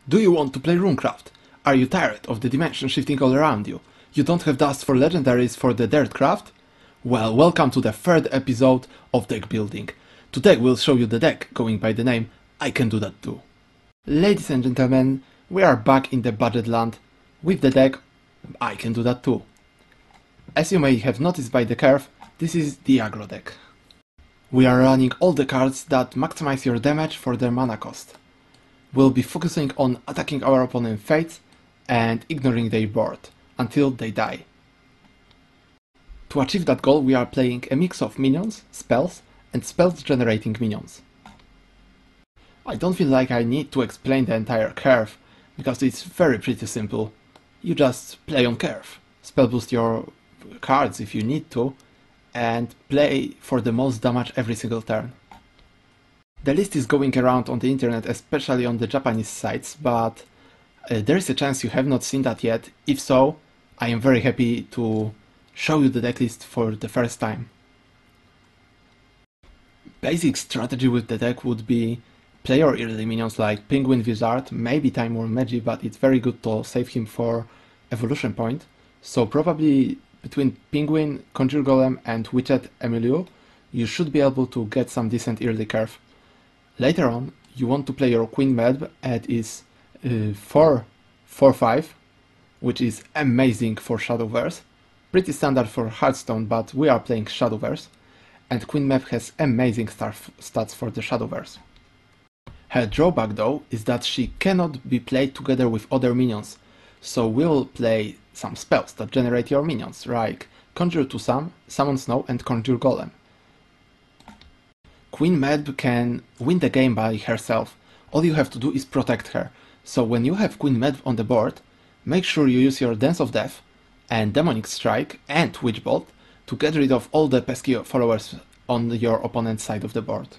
Do you want to play Runecraft? Are you tired of the dimension shifting all around you? You don't have dust for legendaries for the Dirtcraft? Well, welcome to the third episode of Deckbuilding. Today we'll show you the deck going by the name I Can Do That Too. Ladies and gentlemen, we are back in the budget land with the deck I Can Do That Too. As you may have noticed by the curve, this is the aggro deck. We are running all the cards that maximize your damage for their mana cost. We'll be focusing on attacking our opponent's fates and ignoring their board until they die. To achieve that goal, we are playing a mix of minions, spells, and spells generating minions. I don't feel like I need to explain the entire curve, because it's pretty simple. You just play on curve, spell boost your cards if you need to, and play for the most damage every single turn. The list is going around on the internet, especially on the Japanese sites, but there is a chance you have not seen that yet. If so, I am very happy to show you the decklist for the first time. Basic strategy with the deck would be play your early minions like Penguin Wizard, maybe Time Worm Magi, but it's very good to save him for evolution point. So probably between Penguin, Conjure Golem and Witchet Emilio, you should be able to get some decent early curve. Later on, you want to play your Queen Medb at is 4/5, which is amazing for Shadowverse. Pretty standard for Hearthstone, but we are playing Shadowverse, and Queen Medb has amazing stats for the Shadowverse. Her drawback though is that she cannot be played together with other minions, so we'll play some spells that generate your minions, like Conjure to Summon Snow and Conjure Golem. Queen Medb can win the game by herself. All you have to do is protect her. So when you have Queen Medb on the board, make sure you use your Dance of Death and Demonic Strike and Witch Bolt to get rid of all the pesky followers on your opponent's side of the board.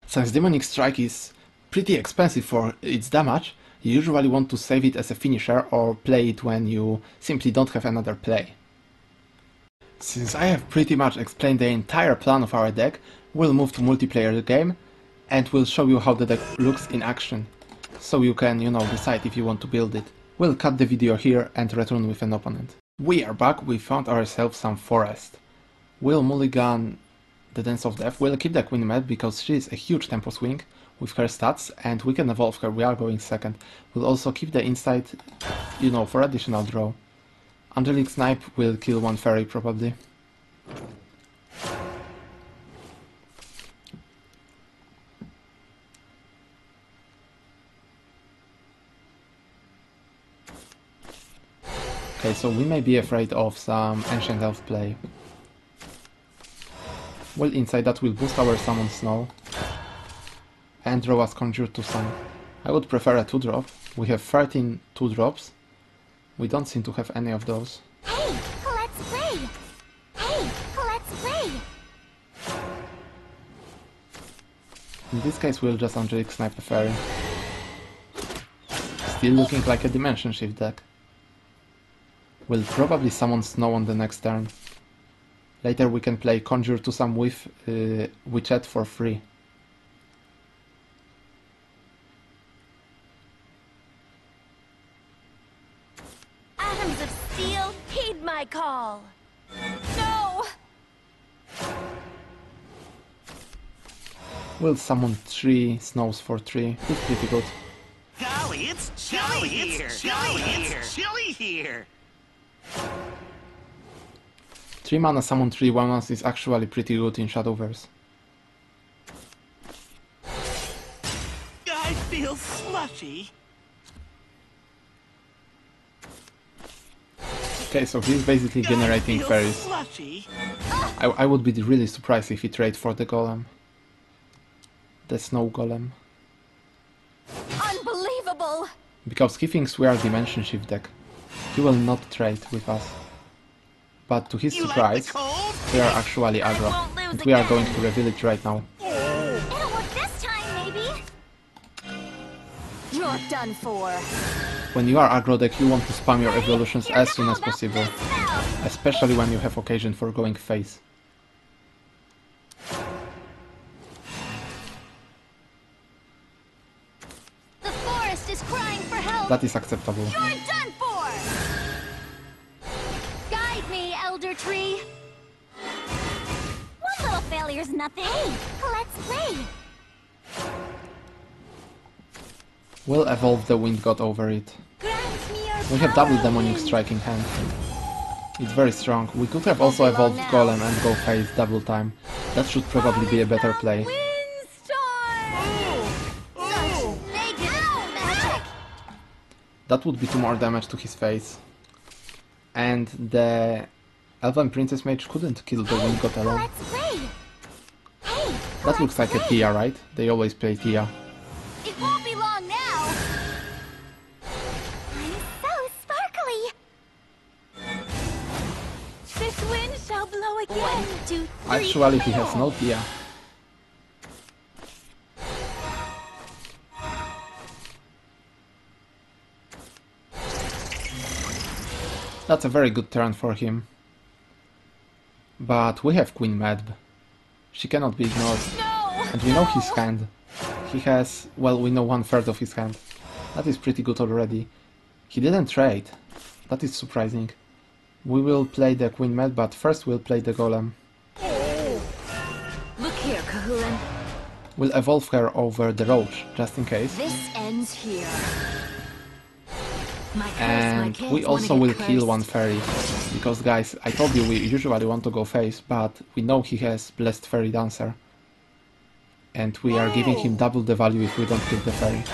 Since Demonic Strike is pretty expensive for its damage, you usually want to save it as a finisher or play it when you simply don't have another play. Since I have pretty much explained the entire plan of our deck, we'll move to multiplayer game and we'll show you how the deck looks in action, so you can, decide if you want to build it. We'll cut the video here and return with an opponent. We are back, we found ourselves some forest. We'll mulligan the Dance of Death, we'll keep the Queen Medb because she is a huge tempo swing with her stats and we can evolve her, we are going second. We'll also keep the Insight, for additional draw. Angelic Snipe will kill one fairy probably. Okay, so we may be afraid of some Ancient Elf play. Well, inside that will boost our Summon Snow and draw us Conjure to Summon. I would prefer a 2-drop. We have 13 2-drops. We don't seem to have any of those. Hey, let's play! Hey, let's play! In this case, we'll just Angelic Snipe a fairy. Still looking like a Dimension Shift deck. We'll probably summon Snow on the next turn. Later we can play Conjure to Summon with Witchet for free. Atoms of Steel, heed my call! No! We'll summon 3 Snows for 3. It's pretty good. Golly, it's chilly here! It's chilly here! 3 mana summon 3 1/1 is actually pretty good in Shadowverse. I feel slushy. Okay, so he's basically generating fairies. Slushy. I would be really surprised if he trade for the Golem. The Snow Golem. Unbelievable! Because he thinks we are Dimension Shift deck. He will not trade with us. But to his You like surprise, the cold? we are actually aggro. won't lose And we are again. going to reveal it right now. It'll work this time, maybe! You're done for. When you are aggro deck, you want to spam your evolutions as soon as possible. Spell. Especially when you have occasion for going face. The forest beast is crying for help. That is acceptable. You're done for. Guide me, Elder Tree. One little failure's nothing. Hey, let's play. We'll evolve the Wind God over it. Grant me your We have double power, demonic wind. strike in hand. It's very strong. We could have Won't also be long evolved now. Golem and go face double time. That should probably be a better play. Windstorm! Such negative magic. That would be 2 more damage to his face. And the Elven Princess Mage couldn't kill the Wind God alone. Let's play. Hey, That looks like a Tia, right? They always play Tia. it won't be long now. I'm so sparkly. This wind shall blow again. 1, 2, 3. Actually, he has no Tia. That's a very good turn for him. But we have Queen Medb. She cannot be ignored. No. And we know his hand. He has, well, we know 1/3 of his hand. That is pretty good already. He didn't trade. That is surprising. We will play the Queen Medb, but first we'll play the Golem. Look here, Cahulan. We'll evolve her over the Roach, just in case. This ends here. My curse, my And kids we wanna also get will cursed. kill one fairy. Because guys, I told you we usually want to go face, but we know he has Blessed Fairy Dancer. And we are giving him double the value if we don't kill the fairy.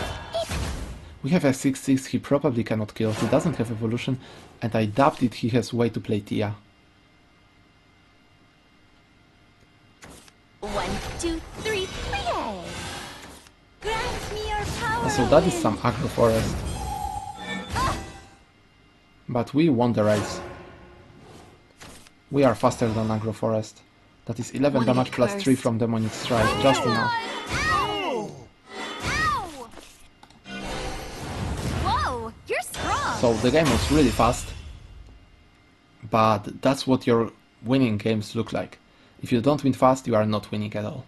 We have a 6/6, he probably cannot kill, he doesn't have evolution, and I doubt it he has way to play Tia. 1, 2, 3, play. Grant me your power. So that is some aggro forest. But we won the race. We are faster than aggro forest. That is 11 Wanna damage get plus 3 cursed? from demonic strike, just enough. Ow! Ow! Whoa, you're strong. So the game was really fast. But that's what your winning games look like. If you don't win fast, you are not winning at all.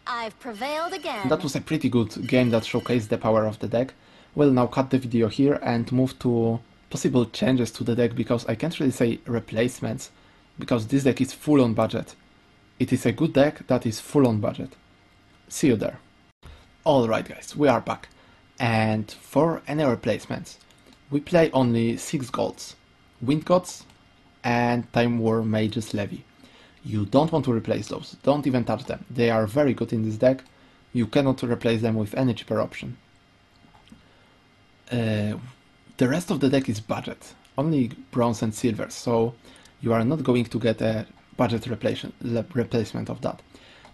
I've prevailed again. That was a pretty good game that showcased the power of the deck. We'll now cut the video here and move to possible changes to the deck, because I can't really say replacements, because this deck is full on budget. It is a good deck that is full on budget. See you there. Alright guys, we are back. And for any replacements, we play only 6 golds. Wind Gods and Time War Mage's Levy. You don't want to replace those, don't even touch them. They are very good in this deck. You cannot replace them with any cheaper option. The rest of the deck is budget, only bronze and silver, so you are not going to get a budget replacement of that.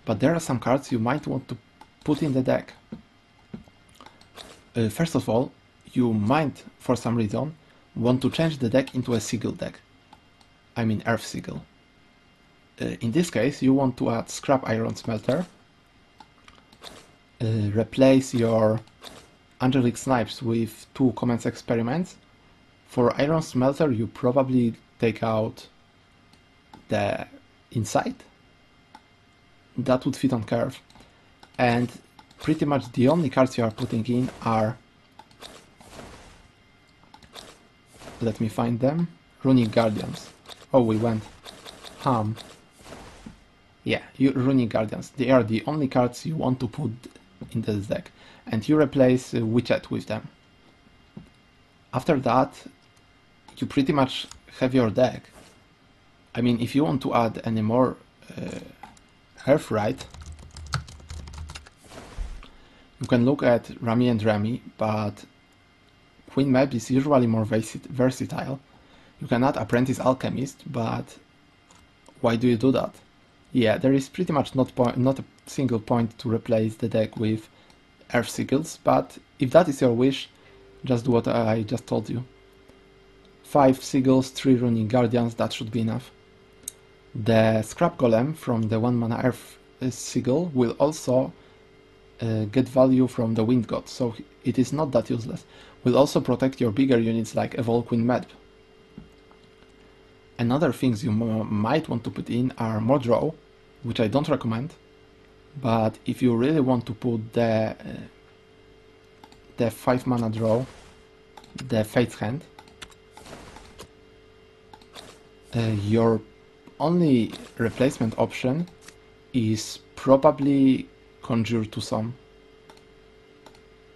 But there are some cards you might want to put in the deck. First of all, you might, for some reason, want to change the deck into a Sigil deck. I mean Earth Sigil. In this case, you want to add Scrap Iron Smelter, replace your Angelic Snipes with 2 Commence Experiments. For Iron Smelter, you probably take out the Insight. That would fit on curve. And pretty much the only cards you are putting in are, let me find them, Runic Guardians. Oh, we went ham. Yeah, Runic Guardians. They are the only cards you want to put in this deck. And you replace Witchet with them. After that, you pretty much have your deck. I mean, if you want to add any more Earthright, you can look at Rami and Remy, but Queen Medb is usually more versatile. You can add Apprentice Alchemist, but why do you do that? Yeah, there is pretty much not a single point to replace the deck with Earth Sigils, but if that is your wish, just do what I just told you. 5 Sigils, 3 Runic Guardians, that should be enough. The Scrap Golem from the 1 mana Earth Sigil will also get value from the Wind God, so it is not that useless. Will also protect your bigger units like Evolve Queen Medb. Another things you might want to put in are more draw, which I don't recommend. But if you really want to put the 5 mana draw, the Fate's Hand, your only replacement option is probably Conjure to some.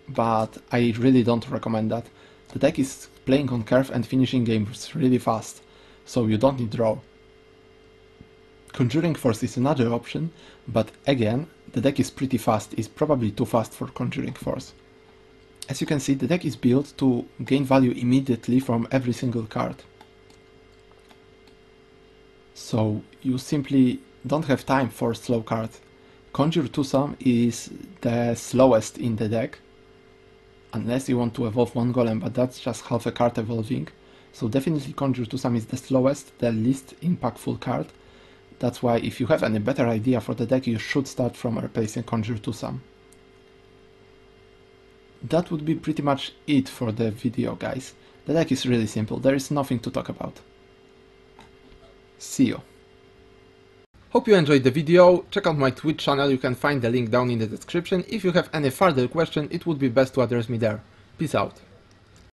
But I really don't recommend that. The deck is playing on curve and finishing games really fast, so you don't need draw. Conjuring Force is another option, but again, the deck is pretty fast, it's probably too fast for Conjuring Force. As you can see, the deck is built to gain value immediately from every single card. So you simply don't have time for slow cards. Conjure to some is the slowest in the deck, unless you want to evolve one golem, but that's just half a card evolving. So definitely Conjure to some is the slowest, the least impactful card. That's why if you have any better idea for the deck, you should start from replacing Conjure to some. That would be pretty much it for the video, guys. The deck is really simple, there is nothing to talk about. See you. Hope you enjoyed the video. Check out my Twitch channel, you can find the link down in the description. If you have any further question, it would be best to address me there. Peace out.